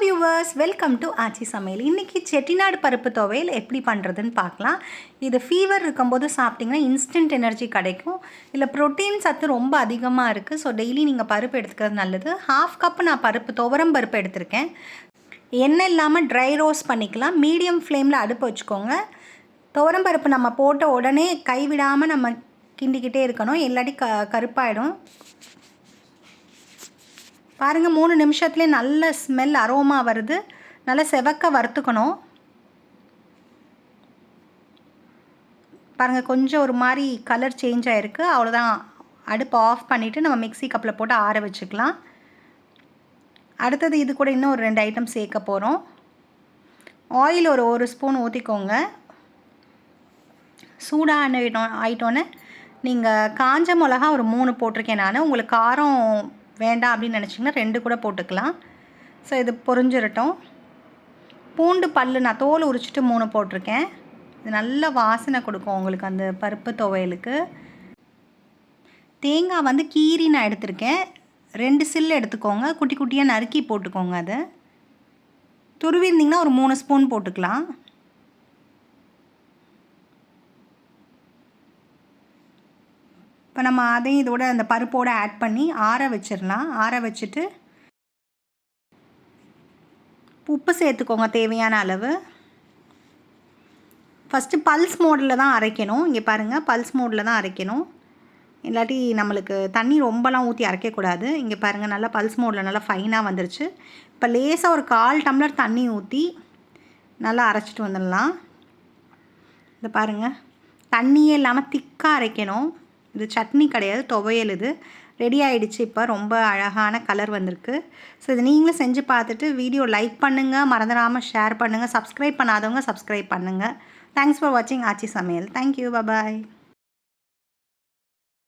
Viewers, welcome to ஆச்சி சமையல். இன்றைக்கி செட்டிநாடு பருப்பு துவையல் எப்படி பண்ணுறதுன்னு பார்க்கலாம். இது ஃபீவர் இருக்கும்போது சாப்பிட்டிங்கன்னா இன்ஸ்டன்ட் எனர்ஜி கிடைக்கும். இதில் ப்ரோட்டீன் சத்து ரொம்ப அதிகமாக இருக்குது. ஸோ டெய்லி நீங்கள் பருப்பு எடுத்துக்கிறது நல்லது. 1/2 கப் நான் துவரம் பருப்பு எடுத்திருக்கேன். எண்ணெய் இல்லாமல் ட்ரை ரோஸ்ட் பண்ணிக்கலாம். மீடியம் ஃப்ளேமில் அடுப்பு வச்சுக்கோங்க. துவரம் பருப்பு நம்ம போட்ட உடனே கைவிடாமல் நம்ம கிண்டிக்கிட்டே இருக்கணும், இல்லாட்டி கருப்பாயிடும். பாருங்கள், 3 நிமிஷத்துலேயே நல்ல ஸ்மெல் அரோமா வருது. நல்லா செவக்க வறுத்துக்கணும். பாருங்கள், கொஞ்சம் ஒரு மாதிரி கலர் சேஞ்ச் ஆகிருக்கு. அவ்வளோதான். அடுப்பு ஆஃப் பண்ணிவிட்டு நம்ம மிக்ஸி கப்பில் போட்டு ஆற வச்சுக்கலாம். அடுத்தது இது கூட இன்னும் ஒரு 2 ஐட்டம் சேர்க்க போகிறோம். ஆயில் ஒரு ஸ்பூன் ஊற்றிக்கோங்க. சூடாக ஆயிட்டோன்னே நீங்கள் காஞ்ச மிளகா ஒரு 3 போட்டிருக்கேன் நான். உங்களுக்கு காரம் வேண்டாம் அப்படின்னு நினச்சிங்கன்னா 2 கூட போட்டுக்கலாம். ஸோ இது பொரிஞ்சிரட்டும். பூண்டு பல் நான் தோல் உரிச்சிட்டு 3 போட்டிருக்கேன். இது நல்ல வாசனை கொடுக்கும் உங்களுக்கு அந்த பருப்பு துவையலுக்கு. தேங்காய் கீரி நான் எடுத்திருக்கேன். 2 சில்லு எடுத்துக்கோங்க. குட்டி குட்டியாக நறுக்கி போட்டுக்கோங்க. அதை துருவிருந்திங்கன்னா ஒரு 3 ஸ்பூன் போட்டுக்கலாம். இப்போ நம்ம அதையும் இதோட அந்த பருப்போடு ஆட் பண்ணி ஆற வச்சிடலாம். ஆற வச்சுட்டு உப்பு சேர்த்துக்கோங்க தேவையான அளவு. ஃபஸ்ட்டு பல்ஸ் மோடில் தான் அரைக்கணும். இங்கே பாருங்கள், பல்ஸ் மோடில் தான் அரைக்கணும். இல்லாட்டி நம்மளுக்கு தண்ணி ரொம்பலாம் ஊற்றி அரைக்கக்கூடாது. இங்கே பாருங்கள், நல்லா பல்ஸ் மோடில் நல்லா ஃபைனாக வந்துருச்சு. இப்போ லேசாக ஒரு 1/4 டம்ளர் தண்ணி ஊற்றி நல்லா அரைச்சிட்டு வந்துடலாம். இந்த பாருங்கள், தண்ணியே இல்லாமல் திக்காக அரைக்கணும். இது சட்னி கிடையாது, துவையல். இது ரெடி ஆகிடுச்சு. இப்போ ரொம்ப அழகான கலர் வந்திருக்கு. ஸோ இது நீங்களும் செஞ்சு பார்த்துட்டு வீடியோ லைக் பண்ணுங்கள், மறந்துடாமல் ஷேர் பண்ணுங்கள். சப்ஸ்கிரைப் பண்ணாதவங்க சப்ஸ்கிரைப் பண்ணுங்கள். தேங்க்ஸ் ஃபார் வாட்சிங் ஆச்சி சமையல். தேங்க்யூ, பாய்.